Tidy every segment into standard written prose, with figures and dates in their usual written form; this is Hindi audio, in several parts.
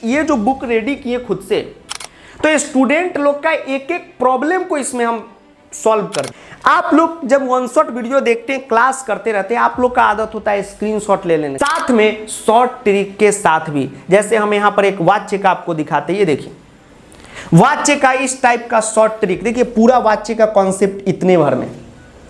ये जो बुक रेडी किए खुद से, तो स्टूडेंट लोग का एक एक प्रॉब्लम को इसमें हम सॉल्व कर। आप लोग जब वन शॉट वीडियो देखते हैं, क्लास करते रहते हैं, आप लोग का आदत होता है स्क्रीनशॉट ले लेने, साथ में शॉर्ट ट्रिक के साथ भी। जैसे हम यहां पर एक वाच्य का आपको दिखाते हैं, ये देखिए वाच्य का इस टाइप का शॉर्ट ट्रिक। देखिए पूरा वाच्य का कॉन्सेप्ट इतने भर में,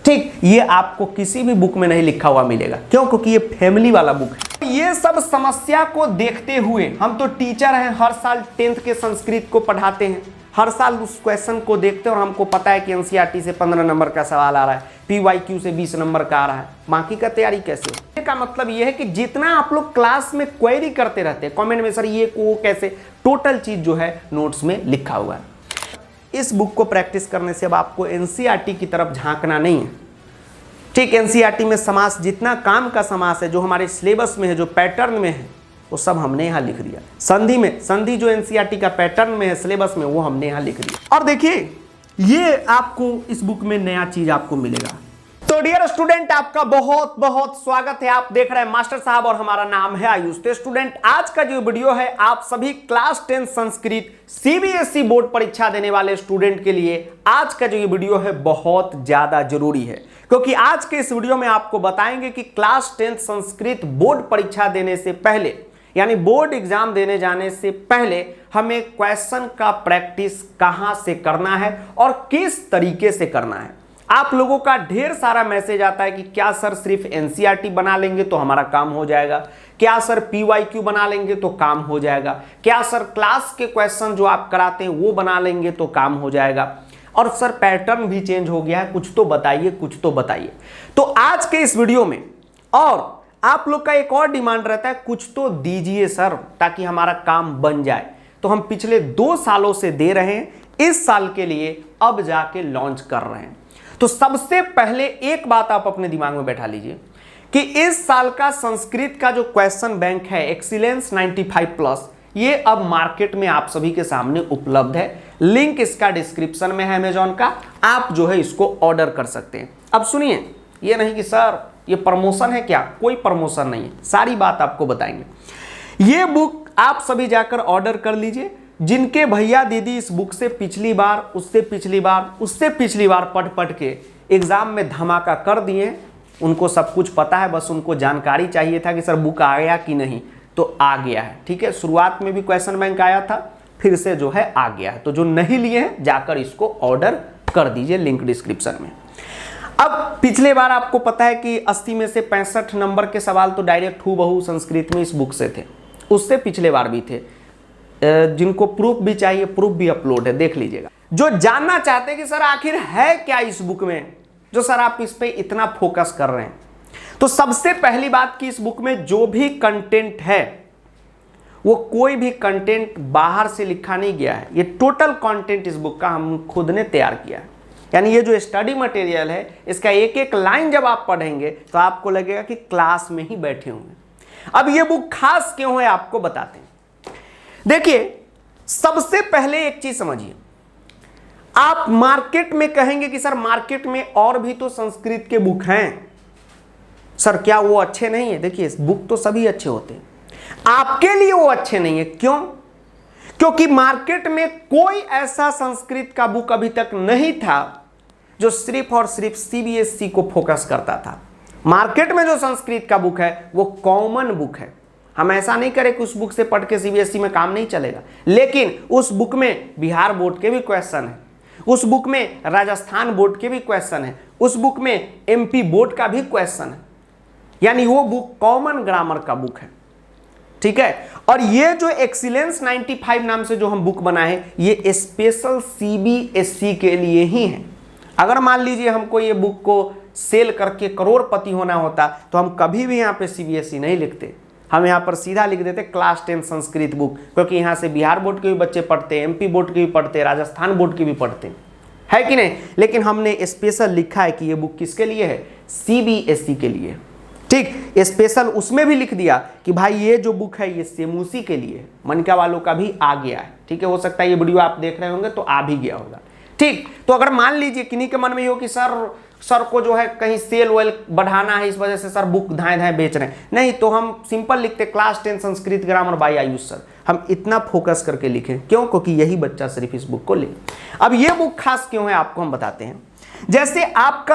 ठीक, ये आपको किसी भी बुक में नहीं लिखा हुआ मिलेगा। क्यों? क्योंकि ये फैमिली वाला बुक है। ये सब समस्या को देखते हुए हम तो टीचर हैं, हर साल 10th के संस्कृत को पढ़ाते हैं, हर साल उस क्वेश्चन को देखते हैं और हमको पता है कि एनसीईआरटी से 15 नंबर का सवाल आ रहा है, पीवाईक्यू से 20 नंबर का आ रहा है। बाकी का तैयारी कैसे हो? का मतलब ये है कि जितना आप लोग क्लास में क्वेरी करते रहते हैं कमेंट में, सर ये को कैसे, टोटल चीज जो है नोट्स में लिखा हुआ है। इस बुक को प्रैक्टिस करने से अब आपको एनसीईआरटी की तरफ झांकना नहीं है, ठीक। एनसीईआरटी में समास, जितना काम का समास है जो हमारे सिलेबस में है, जो पैटर्न में है, वो सब हमने यहाँ लिख दिया। संधि में, संधि जो एनसीईआरटी का पैटर्न में है सिलेबस में, वो हमने यहाँ लिख दिया। और देखिए ये आपको इस बुक में नया चीज आपको मिलेगा। तो डियर स्टूडेंट, आपका बहुत बहुत स्वागत है। आप देख रहे हैं मास्टर साहब और हमारा नाम है आयुष। तो स्टूडेंट, आज का जो वीडियो है आप सभी क्लास 10 संस्कृत सीबीएसई बोर्ड परीक्षा देने वाले स्टूडेंट के लिए आज का जो ये वीडियो है बहुत ज्यादा जरूरी है, क्योंकि आज के इस वीडियो में आपको बताएंगे कि क्लास 10 संस्कृत बोर्ड परीक्षा देने से पहले, यानी बोर्ड एग्जाम देने जाने से पहले हमें क्वेश्चन का प्रैक्टिस कहां से करना है और किस तरीके से करना है। आप लोगों का ढेर सारा मैसेज आता है कि क्या सर सिर्फ एनसीईआरटी बना लेंगे तो हमारा काम हो जाएगा, क्या सर पीवाईक्यू बना लेंगे तो काम हो जाएगा, क्या सर क्लास के क्वेश्चन जो आप कराते हैं वो बना लेंगे तो काम हो जाएगा, और सर पैटर्न भी चेंज हो गया है, कुछ तो बताइए, कुछ तो बताइए। तो आज के इस वीडियो में, और आप लोग का एक और डिमांड रहता है, कुछ तो दीजिए सर ताकि हमारा काम बन जाए। तो हम पिछले 2 सालों से दे रहे हैं, इस साल के लिए अब जाके लॉन्च कर रहे हैं। तो सबसे पहले एक बात आप अपने दिमाग में बैठा लीजिए कि इस साल का संस्कृत का जो क्वेश्चन बैंक है एक्सीलेंस 95+, ये अब मार्केट में आप सभी के सामने उपलब्ध है। लिंक इसका डिस्क्रिप्शन में है अमेजॉन का, आप जो है इसको ऑर्डर कर सकते हैं। अब सुनिए, ये नहीं कि सर ये प्रमोशन है, क्या? कोई प्रमोशन नहीं है, सारी बात आपको बताएंगे। ये बुक आप सभी जाकर ऑर्डर कर लीजिए। जिनके भैया दीदी इस बुक से पिछली बार, उससे पिछली बार, उससे पिछली बार पढ़ के एग्जाम में धमाका कर दिए, उनको सब कुछ पता है, बस उनको जानकारी चाहिए था कि सर बुक आ गया कि नहीं, तो आ गया है, ठीक है। शुरुआत में भी क्वेश्चन बैंक आया था, फिर से जो है आ गया है। तो जो नहीं लिए हैं जाकर इसको ऑर्डर कर दीजिए, लिंक डिस्क्रिप्शन में। अब पिछले बार आपको पता है कि 80 में से 65 नंबर के सवाल तो डायरेक्ट हूबहू संस्कृत में इस बुक से थे, उससे पिछले बार भी थे। जिनको प्रूफ भी चाहिए, प्रूफ भी अपलोड है, देख लीजिएगा। जो जानना चाहते हैं कि सर आखिर है क्या इस बुक में, जो सर आप इस पे इतना फोकस कर रहे हैं, तो सबसे पहली बात कि इस बुक में जो भी कंटेंट है वो कोई भी कंटेंट बाहर से लिखा नहीं गया है। ये टोटल कंटेंट इस बुक का हम खुद ने तैयार किया है। यानी ये जो स्टडी मटेरियल है, इसका एक एक लाइन जब आप पढ़ेंगे तो आपको लगेगा कि क्लास में ही बैठे होंगे। अब ये बुक खास क्यों है आपको बताते हैं। देखिए, सबसे पहले एक चीज समझिए, आप मार्केट में कहेंगे कि सर मार्केट में और भी तो संस्कृत के बुक हैं, सर क्या वो अच्छे नहीं है? देखिए, बुक तो सभी अच्छे होते हैं, आपके लिए वो अच्छे नहीं है। क्यों? क्योंकि मार्केट में कोई ऐसा संस्कृत का बुक अभी तक नहीं था जो सिर्फ और सिर्फ सीबीएसई को फोकस करता था। मार्केट में जो संस्कृत का बुक है वो कॉमन बुक है। हम ऐसा नहीं करें कि उस बुक से पढ़ के सीबीएसई में काम नहीं चलेगा, लेकिन उस बुक में बिहार बोर्ड के भी क्वेश्चन है, उस बुक में राजस्थान बोर्ड के भी क्वेश्चन है, उस बुक में एमपी बोर्ड का भी क्वेश्चन है। यानी वो बुक कॉमन ग्रामर का बुक है, ठीक है। और ये जो एक्सीलेंस 95 नाम से जो हम बुक बनाए हैं, ये स्पेशल सीबीएसई के लिए ही है। अगर मान लीजिए हमको ये बुक को सेल करके करोड़पति होना होता तो हम कभी भी यहाँ पे सीबीएसई नहीं लिखते, हम यहाँ पर सीधा लिख देते क्लास 10 संस्कृत बुक, क्योंकि यहाँ से बिहार बोर्ड के भी बच्चे पढ़ते हैं, एमपी बोर्ड के भी पढ़ते हैं, राजस्थान बोर्ड के भी पढ़ते हैं, है कि नहीं। लेकिन हमने स्पेशल लिखा है कि ये बुक किसके लिए है? सीबीएसई के लिए, ठीक। स्पेशल उसमें भी लिख दिया कि भाई ये जो बुक है ये सेमूसी के लिए, मनका वालों का भी आ गया है, ठीक है। हो सकता है ये वीडियो आप देख रहे होंगे तो आ भी गया होगा, ठीक। तो अगर मान लीजिए किन्हीं के मन में हो कि सर सर को जो है कहीं सेल वेल बढ़ाना है, इस वजह से सर बुक धाए धाए बेच रहे हैं। नहीं, तो हम सिंपल लिखते class 10 Sanskrit grammar bye Ayush sir. हम इतना फोकस करके लिखें, क्यों? क्योंकि यही बच्चा सिर्फ इस बुक को ले। अब ये बुक खास क्यों है आपको हम बताते हैं। जैसे आप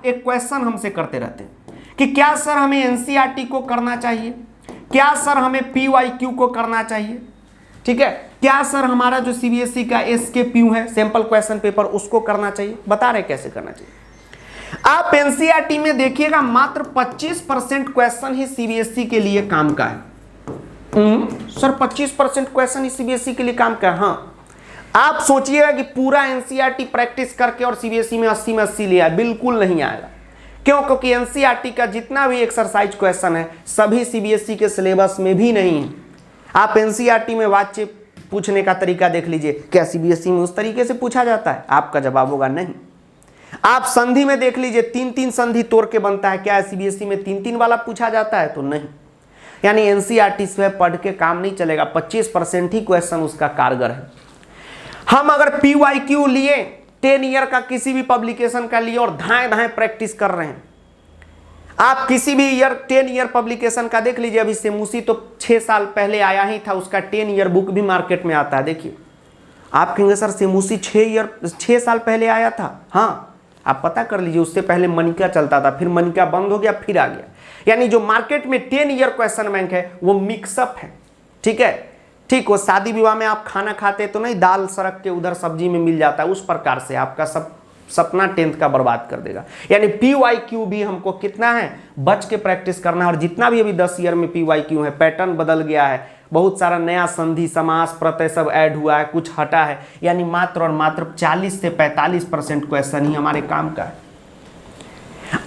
एक क्वेश्चन हमसे करते रहते हैं कि क्या सर हमें एनसीईआरटी को करना चाहिए, क्या सर हमें पीवाईक्यू को करना चाहिए, ठीक है, क्या सर हमारा जो सीबीएसई का एसकेपीयू है सैंपल क्वेश्चन पेपर उसको करना चाहिए। बता रहे कैसे करना चाहिए। आप एनसीईआरटी में देखिएगा मात्र 25% क्वेश्चन ही सीबीएसई के लिए काम का है। सर 25% क्वेश्चन ही सीबीएसई के लिए काम का है। हाँ, आप सोचिएगा कि पूरा एनसीईआरटी प्रैक्टिस करके और सीबीएसई में 80 में 80 ले आए, बिल्कुल नहीं आएगा। क्यों? क्योंकि एनसीईआरटी का जितना भी एक्सरसाइज क्वेश्चन है सभी सीबीएसई के सिलेबस में भी नहीं है। आप एनसीईआरटी में वाच्य पूछने का तरीका देख लीजिए, क्या सीबीएसई में उस तरीके से पूछा जाता है? आपका जवाब होगा नहीं। आप संधि में देख लीजिए, 3-3 संधि तोड़ के बनता है, क्या सीबीएसई में 3-3 वाला पूछा जाता है? तो नहीं। यानी एनसीईआरटी से पढ़ के काम नहीं चलेगा, 25% ही क्वेश्चन उसका कारगर है। हम अगर पीवाईक्यू लिए 10 ईयर का किसी भी पब्लिकेशन का लिए और धाए धाए प्रैक्टिस कर रहे हैं, आप किसी भी 10 ईयर पब्लिकेशन का देख लीजिए। अभी सेमूसी तो 6 साल पहले आया ही था, उसका 10 ईयर बुक भी मार्केट में आता है। देखिए, आप कहेंगे सर सेमूसी 6 साल पहले आया था। हाँ, आप पता कर लीजिए, उससे पहले मनिका चलता था, फिर मनिका बंद हो गया, फिर आ गया। यानी जो मार्केट में 10 ईयर क्वेश्चन बैंक है वो मिक्सअप है। ठीक है, ठीक, वो शादी विवाह में आप खाना खाते तो नहीं, दाल सड़क के उधर सब्जी में मिल जाता है, उस प्रकार से आपका सब सपना 10th का बर्बाद कर देगा। यानी पीवाईक्यू भी हमको कितना है, बच के प्रैक्टिस करना है। और जितना भी अभी 10 ईयर में पीवाईक्यू है, पैटर्न बदल गया है, बहुत सारा नया संधि समास प्रत्यय सब ऐड हुआ है, कुछ हटा है। यानी मात्र और मात्र 40 से 45% क्वेश्चन ही हमारे काम का है।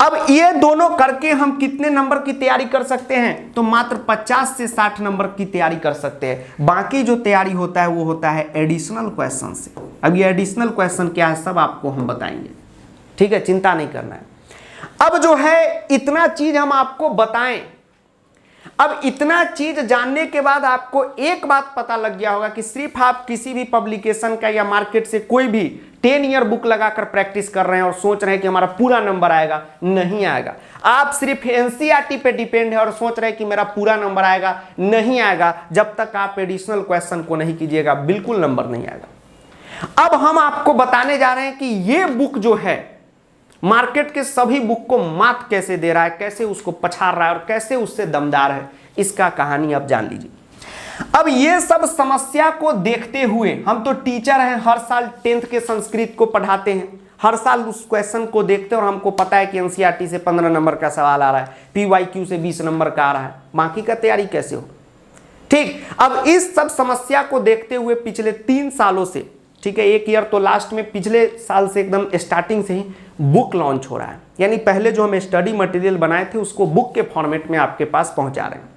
अब ये दोनों करके हम कितने नंबर की तैयारी कर सकते हैं? तो मात्र 50 से 60 नंबर की तैयारी कर सकते हैं। बाकी जो तैयारी होता है वो होता है एडिशनल क्वेश्चन से। अब ये एडिशनल क्वेश्चन क्या है सब आपको हम बताएंगे, ठीक है, चिंता नहीं करना है। अब जो है इतना चीज हम आपको बताएं, अब इतना चीज जानने के बाद आपको एक बात पता लग गया होगा कि सिर्फ आप किसी भी पब्लिकेशन का या मार्केट से कोई भी 10 ईयर बुक लगाकर प्रैक्टिस कर रहे हैं और सोच रहे हैं कि हमारा पूरा नंबर आएगा, नहीं आएगा। आप सिर्फ एनसीईआरटी पे डिपेंड है और सोच रहे हैं कि मेरा पूरा नंबर आएगा, नहीं आएगा। जब तक आप एडिशनल क्वेश्चन को नहीं कीजिएगा बिल्कुल नंबर नहीं आएगा। अब हम आपको बताने जा रहे हैं कि ये बुक जो है मार्केट के सभी बुक को मात कैसे दे रहा है, कैसे उसको पछाड़ रहा है और कैसे उससे दमदार है, इसका कहानी आप जान लीजिए। अब ये सब समस्या को देखते हुए हम तो टीचर हैं, हर साल 10th के संस्कृत को पढ़ाते हैं, हर साल उस क्वेश्चन को देखते हैं और हमको पता है कि एनसीईआरटी से 15 नंबर का सवाल आ रहा है, पीवाईक्यू से 20 नंबर का आ रहा है, बाकी का तैयारी कैसे हो? ठीक, अब इस सब समस्या को देखते हुए पिछले 3 सालों से, ठीक है, 1 ईयर तो लास्ट में, पिछले साल से एकदम स्टार्टिंग से ही बुक लॉन्च हो रहा है। यानी पहले जो हम स्टडी मटेरियल बनाए थे उसको बुक के फॉर्मेट में आपके पास पहुंचा रहे हैं।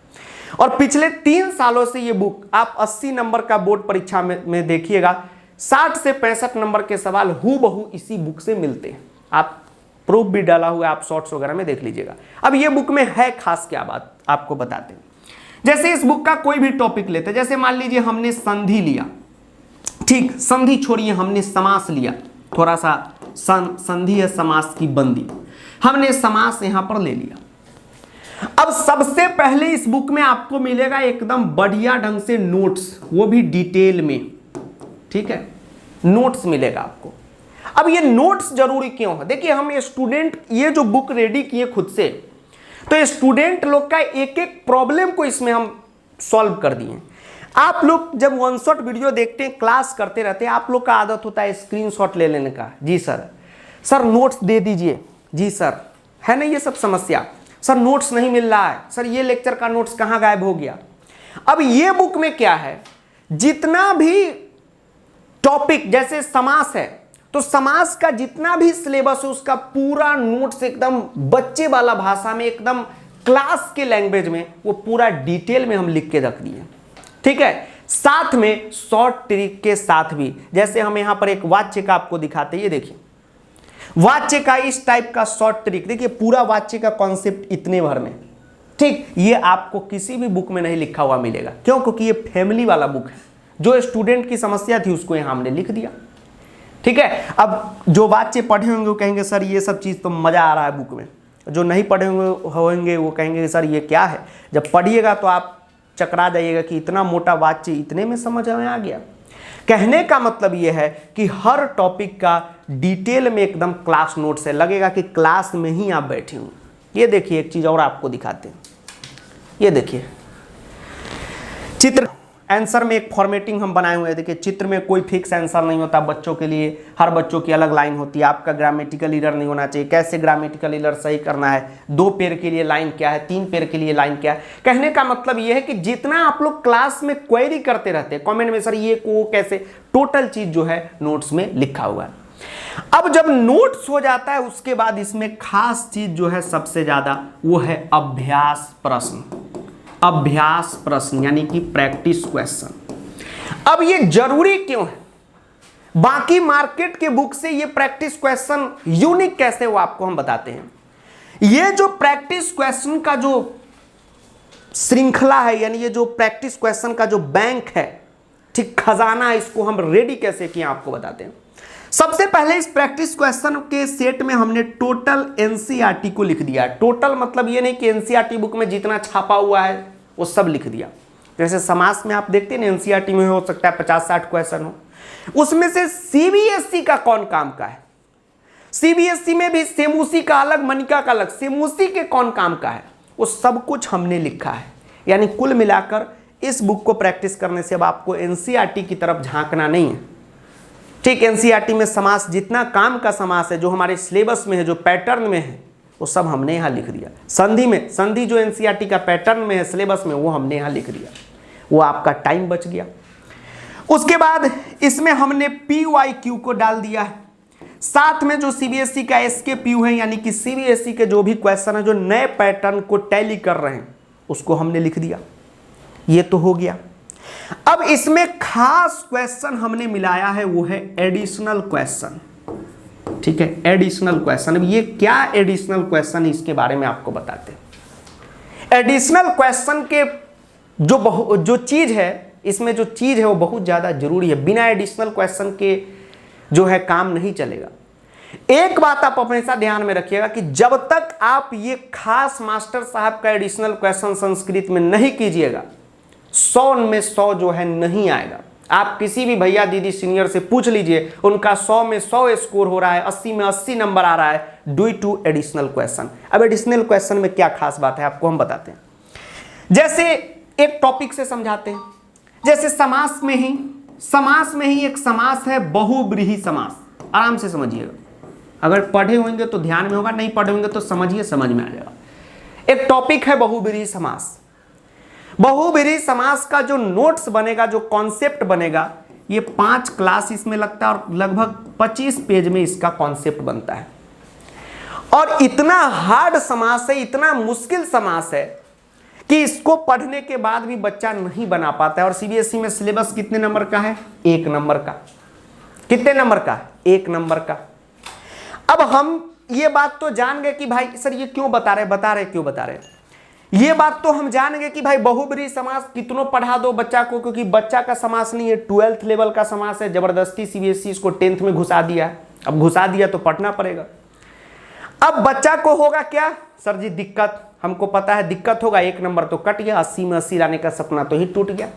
और पिछले 3 सालों से ये बुक आप 80 नंबर का बोर्ड परीक्षा में देखिएगा, 60 से 65 नंबर के सवाल हूबहू इसी बुक से मिलते हैं। आप प्रूफ भी डाला हुआ है, आप शॉर्ट्स वगैरह में देख लीजिएगा। अब ये बुक में है खास क्या बात आपको बताते हैं। जैसे इस बुक का कोई भी टॉपिक लेते हैं, जैसे मान लीजिए हमने संधि लिया, ठीक, संधि छोड़िए, हमने समास लिया, थोड़ा सा संधि है समास की बंदी, हमने समास यहां पर ले लिया। अब सबसे पहले इस बुक में आपको मिलेगा एकदम बढ़िया ढंग से नोट्स, वो भी डिटेल में, ठीक है, नोट्स मिलेगा आपको। अब ये नोट्स जरूरी क्यों है? देखिए, हम ये स्टूडेंट ये जो बुक रेडी किए खुद से, तो ये स्टूडेंट लोग का एक एक प्रॉब्लम को इसमें हम सॉल्व कर दिए। आप लोग जब वन शॉट वीडियो देखते हैं, क्लास करते रहते हैं, आप लोग का आदत होता है स्क्रीनशॉट ले लेने का। जी सर नोट्स दे दीजिए, जी सर, है ना ये सब समस्या, सर नोट्स नहीं मिल रहा है, सर ये लेक्चर का नोट्स कहाँ गायब हो गया। अब ये बुक में क्या है, जितना भी टॉपिक, जैसे समास है तो समास का जितना भी सिलेबस है उसका पूरा नोट्स एकदम बच्चे वाला भाषा में, एकदम क्लास के लैंग्वेज में, वो पूरा डिटेल में हम लिख के रख दिए, ठीक है। साथ में शॉर्ट ट्रिक के साथ भी, जैसे हम यहां पर एक वाच्य का आपको दिखाते हैं, ये देखिए वाच्य का इस टाइप का शॉर्ट ट्रिक, देखिए पूरा वाच्य का कॉन्सेप्ट इतने भर में, ठीक, ये आपको किसी भी बुक में नहीं लिखा हुआ मिलेगा। क्यों? क्योंकि ये फैमिली वाला बुक है, जो स्टूडेंट की समस्या थी उसको यहां हमने लिख दिया, ठीक है। अब जो बच्चे पढ़े होंगे वो कहेंगे सर ये सब चीज़ तो मज़ा आ रहा है बुक में, जो नहीं पढ़े होंगे वो कहेंगे सर ये क्या है। जब पढ़िएगा तो आप चकरा जाइएगा कि इतना मोटा वाक्य इतने में समझ में आ गया। कहने का मतलब ये है कि हर टॉपिक का डिटेल में एकदम क्लास नोट से लगेगा कि क्लास में ही आप बैठे हों। ये देखिए एक चीज़ और आपको दिखाते हैं, ये देखिए चित्र। आंसर में एक फॉर्मेटिंग हम बनाए हुए हैं। देखिए चित्र में कोई फिक्स आंसर नहीं होता बच्चों के लिए, हर बच्चों की अलग लाइन होती है। आपका ग्रामेटिकल एरर नहीं होना चाहिए, कैसे ग्रामेटिकल एरर सही करना है, 2 पेड़ के लिए लाइन क्या है, 3 पेड़ के लिए लाइन क्या है। कहने का मतलब ये है कि जितना आप लोग क्लास में क्वेरी करते रहते हैं कमेंट में सर ये को कैसे, टोटल चीज जो है नोट्स में लिखा हुआ है। अब जब नोट्स हो जाता है उसके बाद इसमें खास चीज जो है सबसे ज्यादा वो है अभ्यास प्रश्न। अभ्यास प्रश्न यानी कि प्रैक्टिस क्वेश्चन। अब ये जरूरी क्यों है? बाकी मार्केट के बुक से ये प्रैक्टिस क्वेश्चन यूनिक कैसे वो आपको हम बताते हैं। ये जो प्रैक्टिस क्वेश्चन का जो श्रृंखला है, यानी ये जो प्रैक्टिस क्वेश्चन का जो बैंक है, ठीक खजाना है, इसको हम रेडी कैसे किए आपको बताते हैं। सबसे पहले इस प्रैक्टिस क्वेश्चन के सेट में हमने टोटल एनसीईआरटी को लिख दिया। टोटल मतलब ये नहीं कि एनसीईआरटी बुक में जितना छापा हुआ है वो सब लिख दिया। जैसे समास में आप देखते हैं ना एनसीईआरटी में हो सकता है 50-60 क्वेश्चन हो, उसमें से सीबीएसई का कौन काम का है, सीबीएसई में भी सेमूसी का अलग, मनिका का अलग, सेमूसी के कौन काम का है, वो सब कुछ हमने लिखा है। यानी कुल मिलाकर इस बुक को प्रैक्टिस करने से अब आपको एनसीईआरटी की तरफ झांकना नहीं है। ठीक, एनसीईआरटी में समास जितना काम का समास है जो हमारे सिलेबस में है, जो पैटर्न में है, वो सब हमने यहाँ लिख दिया। संधि में, संधि जो एनसीईआरटी का पैटर्न में है सिलेबस में, वो हमने यहाँ लिख दिया। वो आपका टाइम बच गया। उसके बाद इसमें हमने PYQ को डाल दिया है। साथ में जो सीबीएसई का SKPU है यानी कि सीबीएसई के जो भी क्वेश्चन है जो नए पैटर्न को टैली कर रहे हैं उसको हमने लिख दिया। ये तो हो गया। अब इसमें खास क्वेश्चन हमने मिलाया है, वो है एडिशनल क्वेश्चन। ठीक है, एडिशनल क्वेश्चन। अब ये क्या एडिशनल क्वेश्चन है इसके बारे में आपको बताते हैं। एडिशनल क्वेश्चन के जो चीज है, इसमें जो चीज है वो बहुत ज्यादा जरूरी है। बिना एडिशनल क्वेश्चन के जो है काम नहीं चलेगा। एक बात आप हमेशा ध्यान में रखिएगा कि जब तक आप ये खास मास्टर साहब का एडिशनल क्वेश्चन संस्कृत में नहीं कीजिएगा 100 में 100 जो है नहीं आएगा। आप किसी भी भैया दीदी सीनियर से पूछ लीजिए, उनका 100 में 100 स्कोर हो रहा है, 80 में 80 नंबर आ रहा है ड्यू टू एडिशनल क्वेश्चन। अब एडिशनल क्वेश्चन में क्या खास बात है आपको हम बताते हैं। जैसे एक टॉपिक से समझाते हैं, जैसे समास में ही एक समास है बहुब्रीहि समास। आराम से समझिएगा, अगर पढ़े होंगे तो ध्यान में होगा, नहीं पढ़े होंगे तो समझिए, समझ में आ जाएगा। एक टॉपिक है बहुब्रीहि समास। बहुब्रीहि समास का जो नोट्स बनेगा, जो कॉन्सेप्ट बनेगा, ये 5 क्लास इसमें लगता है और लगभग 25 पेज में इसका कॉन्सेप्ट बनता है। और इतना हार्ड समास है, इतना मुश्किल समास है कि इसको पढ़ने के बाद भी बच्चा नहीं बना पाता है। और सीबीएसई में सिलेबस कितने नंबर का है? 1 नंबर का। कितने नंबर का? 1 नंबर का। अब हम ये बात तो जान गए कि भाई सर ये क्यों बता रहे क्यों बता रहे। ये बात तो हम जान गए कि भाई बहुब्रीहि समास कितनों पढ़ा दो बच्चा को, क्योंकि बच्चा का समास नहीं है, 12th लेवल का समास है। जबरदस्ती सीबीएसई इसको 10th में घुसा दिया। अब घुसा दिया तो पढ़ना पड़ेगा। अब बच्चा को होगा क्या? सर जी दिक्कत, हमको पता है दिक्कत होगा, 1 नंबर तो कट गया, 80 में 80 लाने का सपना तो ही टूट गया।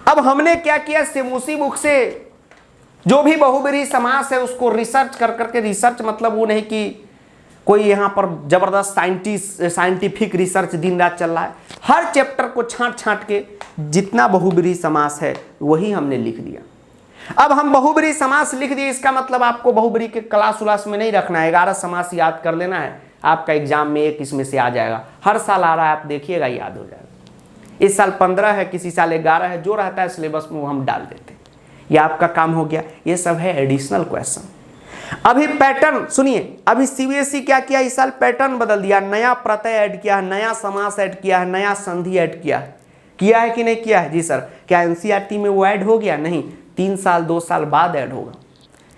अब हमने क्या किया, सेमूसी बुक से जो भी बहुब्रीहि समास है उसको रिसर्च कर करके, रिसर्च मतलब वो नहीं कि कोई यहाँ पर जबरदस्त साइंटिफिक रिसर्च दिन रात चल रहा है, हर चैप्टर को छांट के जितना बहुब्रीहि समास है वही हमने लिख दिया। अब हम बहुब्रीहि समास लिख दिए, इसका मतलब आपको बहुब्रीहि के क्लास उलास में नहीं रखना है, 11 समास याद कर लेना है, आपका एग्जाम में 1 इसमें से आ जाएगा। हर साल आ रहा है, आप देखिएगा याद हो जाएगा। इस साल 15 है, किसी साल 11 है, जो रहता है सिलेबस में वो हम डाल देते हैं। ये आपका काम हो गया। ये सब है एडिशनल क्वेश्चन। अभी पैटर्न सुनिए, अभी सीबीएसई क्या किया, इस साल पैटर्न बदल दिया, नया प्रत्यय ऐड किया है, नया समास ऐड किया है, नया संधि ऐड किया है। किया है कि नहीं किया है? जी सर। क्या एनसीईआरटी में वो ऐड हो गया? नहीं, 3 साल 2 साल बाद ऐड होगा।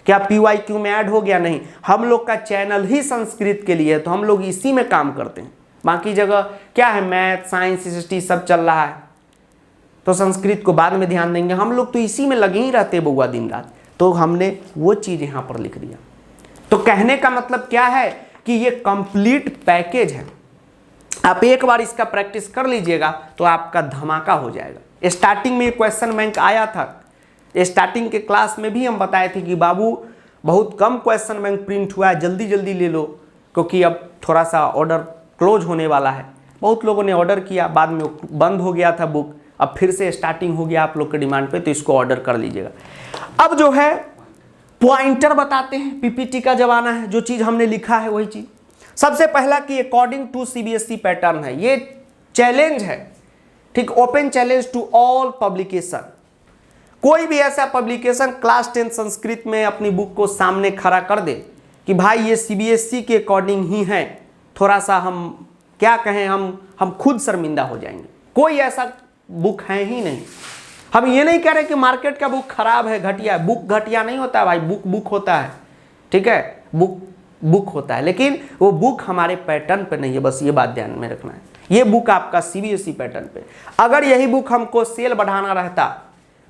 क्या PYQ में ऐड हो गया? नहीं। हम लोग का चैनल ही संस्कृत के लिए है तो हम लोग इसी में काम करते हैं। बाकी जगह क्या है, मैथ साइंस हिस्ट्री सब चल रहा है, तो संस्कृत को बाद में ध्यान देंगे। हम लोग तो इसी में लगे ही रहते हैं बउआ दिन रात। तो हमने वो चीज़ यहाँ पर लिख दिया। तो कहने का मतलब क्या है कि ये कंप्लीट पैकेज है। आप एक बार इसका प्रैक्टिस कर लीजिएगा तो आपका धमाका हो जाएगा। स्टार्टिंग में क्वेश्चन बैंक आया था, स्टार्टिंग के क्लास में भी हम बताए थे कि बाबू बहुत कम क्वेश्चन बैंक प्रिंट हुआ है, जल्दी जल्दी ले लो क्योंकि अब थोड़ा सा ऑर्डर क्लोज होने वाला है। बहुत लोगों ने ऑर्डर किया, बाद में बंद हो गया था बुक, अब फिर से स्टार्टिंग हो गया आप लोग के डिमांड पे, तो इसको ऑर्डर कर लीजिएगा। अब जो है पॉइंटर बताते हैं, पीपीटी का जमाना है, जो चीज़ हमने लिखा है वही चीज़। सबसे पहला कि अकॉर्डिंग टू सीबीएसई पैटर्न है, ये चैलेंज है, ठीक, open challenge to all publication. कोई भी ऐसा पब्लिकेशन क्लास 10 संस्कृत में अपनी बुक को सामने खड़ा कर दे कि भाई ये सीबीएसई के अकॉर्डिंग ही है, थोड़ा सा हम क्या कहें, हम खुद शर्मिंदा हो जाएंगे। कोई ऐसा बुक है ही नहीं। हम ये नहीं कह रहे कि मार्केट का बुक खराब है, घटिया है। बुक घटिया नहीं होता भाई, बुक होता है, ठीक है, बुक होता है, लेकिन वो बुक हमारे पैटर्न पे नहीं है, बस ये बात ध्यान में रखना है। ये बुक आपका सीबीएसई पैटर्न पे। अगर यही बुक हमको सेल बढ़ाना रहता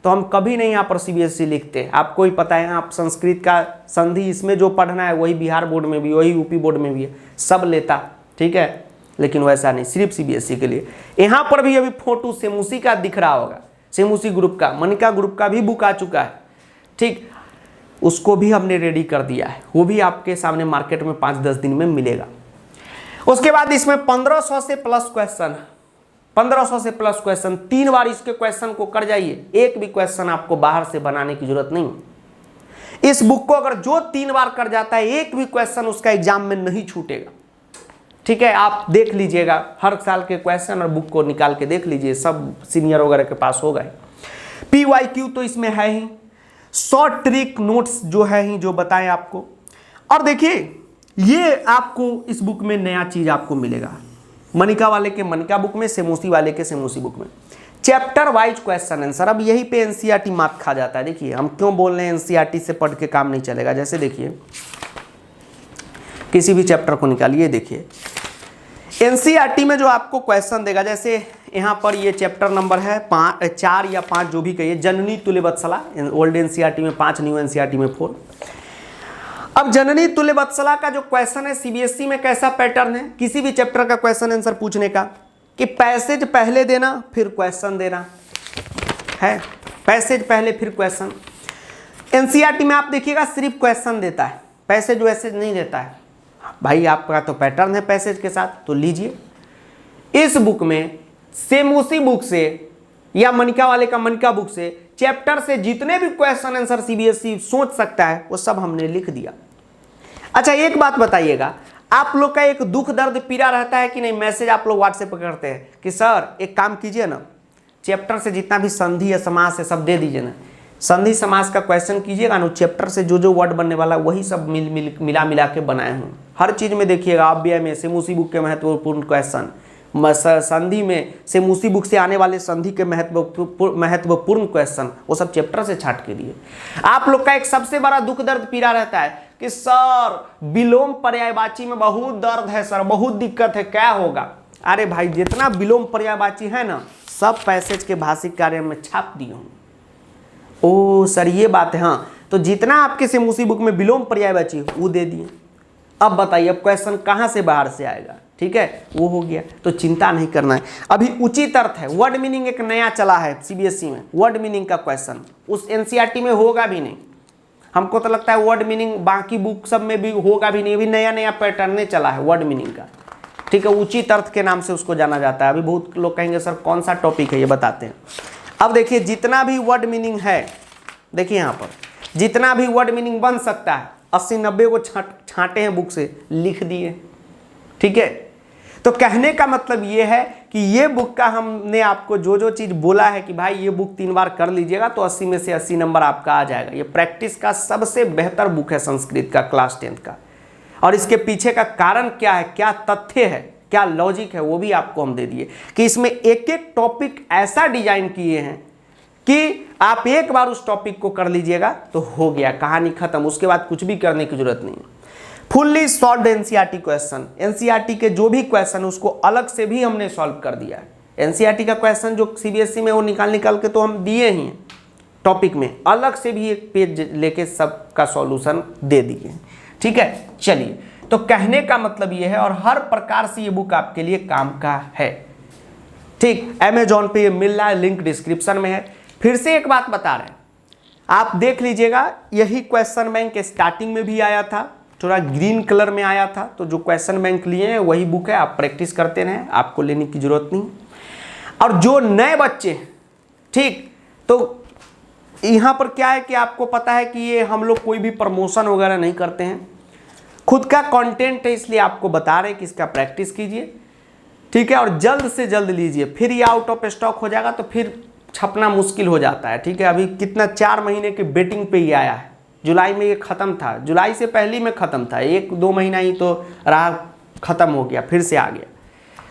तो हम कभी नहीं यहाँ पर सीबीएसई लिखते। आपको ही पता है, आप संस्कृत का संधि इसमें जो पढ़ना है वही बिहार बोर्ड में भी, वही यूपी बोर्ड में भी है, सब लेता, ठीक है, लेकिन वैसा नहीं, सिर्फ सीबीएसई के लिए। यहाँ पर भी अभी फोटो सेमूसी का दिख रहा होगा, सेमूसी ग्रुप का, मनिका ग्रुप का भी बुक आ चुका है, ठीक, उसको भी हमने रेडी कर दिया है, वो भी आपके सामने मार्केट में 5-10 दिन में मिलेगा। उसके बाद इसमें 1500 से प्लस क्वेश्चन, 1500 से प्लस क्वेश्चन, 3 बार इसके क्वेश्चन को कर जाइए, एक भी क्वेश्चन आपको बाहर से बनाने की जरूरत नहीं। इस बुक को अगर जो 3 बार कर जाता है, एक भी क्वेश्चन उसका एग्जाम में नहीं छूटेगा, ठीक है। आप देख लीजिएगा, हर साल के क्वेश्चन और बुक को निकाल के देख लीजिए, सब सीनियर वगैरह के पास होगा। पीवाईक्यू तो इसमें है ही, शॉर्ट ट्रिक नोट्स जो है ही, जो बताएं आपको। और देखिए ये आपको इस बुक में नया चीज आपको मिलेगा, मनिका वाले के मनिका बुक में, सेमूसी वाले के सेमूसी बुक में, चैप्टर वाइज क्वेश्चन आंसर। अब यही पे एनसीईआरटी मात खा जाता है। देखिए हम क्यों बोल रहे हैं एनसीईआरटी से पढ़ के काम नहीं चलेगा। जैसे देखिए किसी भी चैप्टर को निकालिए, देखिए एनसीईआरटी में जो आपको क्वेश्चन देगा, जैसे यहाँ पर ये चैप्टर नंबर है 4 या 5 जो भी कहिए, जननी तुल्य वत्सला, ओल्ड एनसीईआरटी में 5, न्यू एनसीईआरटी में 4। अब जननी तुल्य वत्सला का जो क्वेश्चन है सीबीएसई में कैसा पैटर्न है, किसी भी चैप्टर का क्वेश्चन आंसर पूछने का, कि पैसेज पहले देना फिर क्वेश्चन देना है, पैसेज पहले फिर क्वेश्चन। एनसीईआरटी में आप देखिएगा सिर्फ क्वेश्चन देता है, पैसेज वैसेज नहीं देता है। भाई आपका तो पैटर्न है पैसेज के साथ, तो लीजिए। इस बुक में सेमूसी बुक से या मनिका वाले का मनिका बुक से, चैप्टर से जितने भी क्वेश्चन आंसर सीबीएसई सोच सकता है वो सब हमने लिख दिया। अच्छा एक बात बताइएगा, आप लोग का एक दुख दर्द पीड़ा रहता है कि नहीं? मैसेज आप लोग व्हाट्सएप पर करते हैं कि सर एक काम कीजिए ना, चैप्टर से जितना भी संधि है समास है सब दे दीजिए ना, संधि समास का क्वेश्चन कीजिएगा ना, चैप्टर से जो जो वर्ड बनने वाला वही सब मिला के बनाए हूँ। हर चीज़ में देखिएगा, अव्यय में सेमूसी बुक के महत्वपूर्ण क्वेश्चन, संधि में सेमूसी बुक से आने वाले संधि के महत्वपूर्ण क्वेश्चन, वो सब चैप्टर से छाट के दिए। आप लोग का एक सबसे बड़ा दुख दर्द पीड़ा रहता है कि सर विलोम पर्यायवाची में बहुत दर्द है सर, बहुत दिक्कत है, क्या होगा? अरे भाई जितना विलोम पर्यायवाची है ना, सब पैसेज के भाषिक कार्य में छाप दिए हूँ। ओ सर ये बात है, हाँ, तो जितना आपके सेमूसी बुक में विलोम पर्यायवाची वो दे दिए। अब बताइए अब क्वेश्चन कहाँ से बाहर से आएगा? ठीक है, वो हो गया, तो चिंता नहीं करना है। अभी उचित अर्थ है, वर्ड मीनिंग एक नया चला है सीबीएसई में, वर्ड मीनिंग का क्वेश्चन उस एनसीईआरटी में होगा भी नहीं। हमको तो लगता है वर्ड मीनिंग बाकी बुक सब में भी होगा भी नहीं, अभी नया नया पैटर्न चला है वर्ड मीनिंग का, ठीक है, उचित अर्थ के नाम से उसको जाना जाता है। अभी बहुत लोग कहेंगे सर कौन सा टॉपिक है ये बताते हैं। अब देखिए जितना भी वर्ड मीनिंग है, देखिए यहाँ पर जितना भी वर्ड मीनिंग बन सकता है 80-90 को छांटे हैं बुक से, लिख दिए, ठीक है। तो कहने का मतलब ये है कि ये बुक का हमने आपको जो जो चीज़ बोला है कि भाई ये बुक 3 बार कर लीजिएगा तो 80 में से 80 नंबर आपका आ जाएगा। ये प्रैक्टिस का सबसे बेहतर बुक है संस्कृत का क्लास 10 का। और इसके पीछे का कारण क्या है, क्या तथ्य है, क्या लॉजिक है, वो भी आपको हम दे दिए कि इसमें एक एक टॉपिक ऐसा डिजाइन किए हैं कि आप एक बार उस टॉपिक को कर लीजिएगा तो हो गया, कहानी खत्म, उसके बाद कुछ भी करने की जरूरत नहीं। Fully solved NCERT question, NCERT के जो भी क्वेश्चन उसको अलग से भी हमने सॉल्व कर दिया है। एनसीईआरटी का क्वेश्चन जो सीबीएसई में वो निकाल के तो हम दिए ही हैं, टॉपिक में अलग से भी एक पेज लेके सबका सॉल्यूशन दे दिए। ठीक है, चलिए, तो कहने का मतलब ये है और हर प्रकार से ये बुक आपके लिए काम का है। ठीक, अमेजॉन पे ये मिल रहा है, लिंक डिस्क्रिप्शन में है। फिर से एक बात बता रहे हैं, आप देख लीजिएगा, यही क्वेश्चन बैंक स्टार्टिंग में भी आया था, थोड़ा ग्रीन कलर में आया था। तो जो क्वेश्चन बैंक लिए हैं वही बुक है, आप प्रैक्टिस करते रहें, आपको लेने की जरूरत नहीं। और जो नए बच्चे, ठीक, तो यहाँ पर क्या है कि आपको पता है कि ये हम लोग कोई भी प्रमोशन वगैरह नहीं करते हैं, खुद का कंटेंट है, इसलिए आपको बता रहे हैं कि इसका प्रैक्टिस कीजिए। ठीक है, और जल्द से जल्द लीजिए, फिर ये आउट ऑफ स्टॉक हो जाएगा तो फिर छपना मुश्किल हो जाता है। ठीक है, अभी कितना 4 महीने के बेटिंग पे ही आया है, जुलाई में ये ख़त्म था, जुलाई से पहले में ख़त्म था, 1-2 महीना ही तो रहा, ख़त्म हो गया, फिर से आ गया।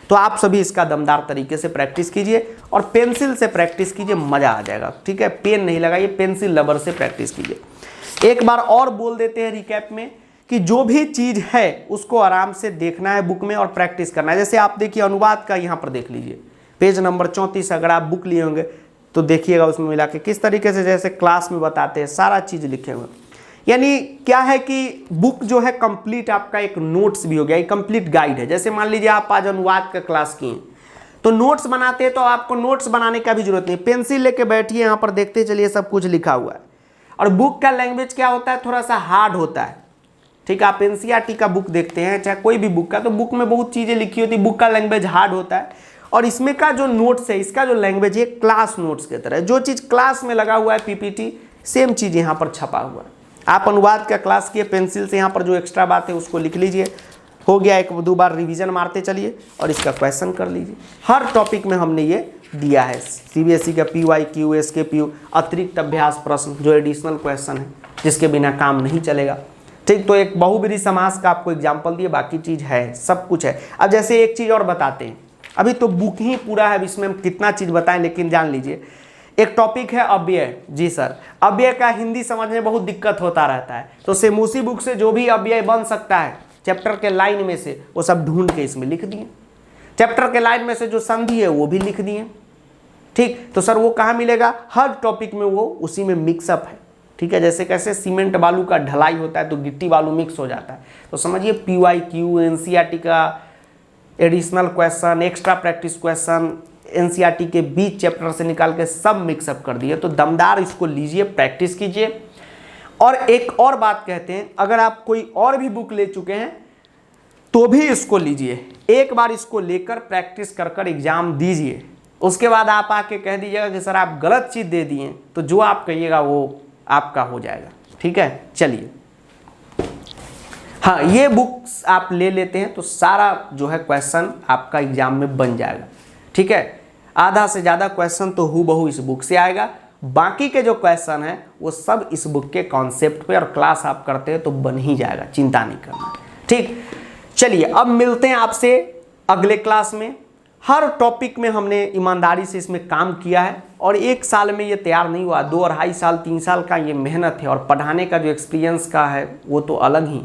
तो आप सभी इसका दमदार तरीके से प्रैक्टिस कीजिए और पेंसिल से प्रैक्टिस कीजिए, मज़ा आ जाएगा। ठीक है, पेन नहीं लगाइए, पेंसिल रबर से प्रैक्टिस कीजिए। एक बार और बोल देते हैं रिकैप में कि जो भी चीज़ है उसको आराम से देखना है बुक में और प्रैक्टिस करना है। जैसे आप देखिए अनुवाद का यहाँ पर देख लीजिए, पेज नंबर 34 अगर आप बुक लिए होंगे तो देखिएगा उसमें मिला के किस तरीके से जैसे क्लास में बताते हैं सारा चीज़ लिखे हुए। यानी क्या है कि बुक जो है कंप्लीट आपका एक नोट्स भी हो गया, एक कंप्लीट गाइड है। जैसे मान लीजिए आप आज अनुवाद का क्लास किए तो नोट्स बनाते हैं, तो आपको नोट्स बनाने का भी जरूरत नहीं, पेंसिल लेके बैठिए, यहाँ पर देखते चलिए सब कुछ लिखा हुआ है। और बुक का लैंग्वेज क्या होता है, थोड़ा सा हार्ड होता है। ठीक है, आप एनसीईआरटी का बुक देखते हैं चाहे कोई भी बुक का, तो बुक में बहुत चीज़ें लिखी होती है, बुक का लैंग्वेज हार्ड होता है। और इसमें का जो नोट्स है, इसका जो लैंग्वेज है क्लास नोट्स की तरह, जो चीज़ क्लास में लगा हुआ है पीपीटी, सेम चीज़ यहाँ पर छपा हुआ है। आप अनुवाद का क्लास किए, पेंसिल से यहाँ पर जो एक्स्ट्रा बात है उसको लिख लीजिए, हो गया, 1-2 बार रिवीजन मारते चलिए और इसका क्वेश्चन कर लीजिए। हर टॉपिक में हमने ये दिया है, सीबीएसई का PYQ, SKPU, अतिरिक्त अभ्यास प्रश्न जो एडिशनल क्वेश्चन है जिसके बिना काम नहीं चलेगा। ठीक, तो एक बहुब्रीहि समास का आपको एग्जाम्पल दिए, बाकी चीज़ है, सब कुछ है। अब जैसे एक चीज़ और बताते हैं, अभी तो बुक ही पूरा है, अब इसमें हम कितना चीज़ बताएं, लेकिन जान लीजिए एक टॉपिक है अव्यय। जी सर, अव्यय का हिंदी समझने में बहुत दिक्कत होता रहता है, तो सेमूसी बुक से जो भी अव्यय बन सकता है चैप्टर के लाइन में से वो सब ढूंढ के इसमें लिख दिए। चैप्टर के लाइन में से जो संधि है वो भी लिख दिए। ठीक, तो सर वो कहाँ मिलेगा, हर टॉपिक में वो उसी में मिक्सअप है। ठीक है, जैसे कैसे सीमेंट बालू का ढलाई होता है तो गिट्टी बालू मिक्स हो जाता है, तो समझिए PYQ, एनसीईआरटी का additional question, extra practice question, NCERT के 20 चैप्टर से निकाल के सब मिक्सअप कर दिए। तो दमदार इसको लीजिए, प्रैक्टिस कीजिए। और एक और बात कहते हैं, अगर आप कोई और भी बुक ले चुके हैं तो भी इसको लीजिए, एक बार इसको लेकर प्रैक्टिस कर कर एग्जाम दीजिए, उसके बाद आप आके कह दीजिएगा कि सर आप गलत चीज़ दे दिए, तो जो आप कहिएगा वो आपका हो जाएगा। ठीक है, चलिए, हाँ, ये बुक्स आप ले लेते हैं तो सारा जो है क्वेश्चन आपका एग्जाम में बन जाएगा। ठीक है, आधा से ज़्यादा क्वेश्चन तो हूबहू इस बुक से आएगा, बाकी के जो क्वेश्चन है वो सब इस बुक के कॉन्सेप्ट पे, और क्लास आप करते हैं तो बन ही जाएगा, चिंता नहीं करना। ठीक, चलिए अब मिलते हैं आपसे अगले क्लास में। हर टॉपिक में हमने ईमानदारी से इसमें काम किया है और 1 साल में ये तैयार नहीं हुआ, 2-2.5 साल 3 साल का ये मेहनत है, और पढ़ाने का जो एक्सपीरियंस का है वो तो अलग ही।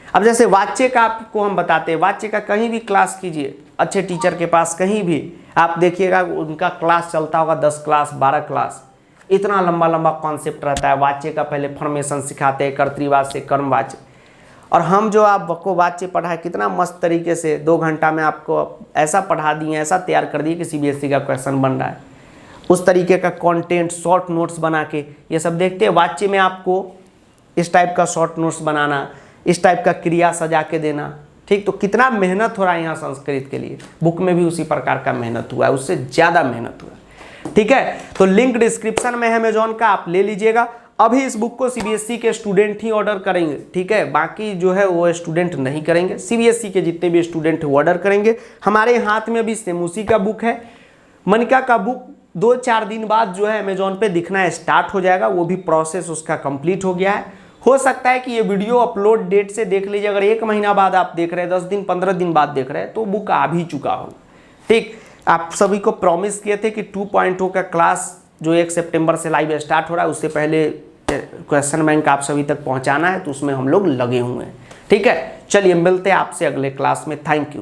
अब जैसे वाच्य का आपको हम बताते हैं, वाच्य का कहीं भी क्लास कीजिए, अच्छे टीचर के पास कहीं भी आप देखिएगा उनका क्लास चलता होगा 10 क्लास 12 क्लास, इतना लंबा लंबा कॉन्सेप्ट रहता है। वाच्य का पहले फॉर्मेशन सिखाते हैं, कर्तृवाच्य से कर्मवाच्य, और हम जो आपको वाच्य पढ़ाए कितना मस्त तरीके से 2 घंटा में आपको ऐसा पढ़ा दिए, ऐसा तैयार कर दिए कि सीबीएसई का क्वेश्चन बन रहा है। उस तरीके का कंटेंट, शॉर्ट नोट्स बना के ये सब देखते हैं। वाच्य में आपको इस टाइप का शॉर्ट नोट्स बनाना, इस टाइप का क्रिया सजा के देना। ठीक, तो कितना मेहनत हो रहा है यहाँ संस्कृत के लिए, बुक में भी उसी प्रकार का मेहनत हुआ है, उससे ज़्यादा मेहनत हुआ है। ठीक है, तो लिंक डिस्क्रिप्शन में है अमेजॉन का, आप ले लीजिएगा। अभी इस बुक को सीबीएसई के स्टूडेंट ही ऑर्डर करेंगे। ठीक है, बाकी जो है वो स्टूडेंट नहीं करेंगे, सीबीएसई के जितने भी स्टूडेंट वो ऑर्डर करेंगे। हमारे हाथ में अभी सेमूसी का बुक है, मनिका का बुक 2-4 दिन बाद जो है अमेजॉन पे दिखना स्टार्ट हो जाएगा, वो भी प्रोसेस उसका कंप्लीट हो गया है। हो सकता है कि ये वीडियो अपलोड डेट से देख लीजिए, अगर 1 महीना बाद आप देख रहे हैं, 10 दिन 15 दिन बाद देख रहे हैं, तो बुक आ भी चुका हो। ठीक, आप सभी को प्रॉमिस किए थे कि 2.0 का क्लास जो 1 सितंबर से लाइव स्टार्ट हो रहा है, उससे पहले क्वेश्चन बैंक आप सभी तक पहुंचाना है, तो उसमें हम लोग लगे हुए हैं। ठीक है, चलिए मिलते हैं आपसे अगले क्लास में। Thank you.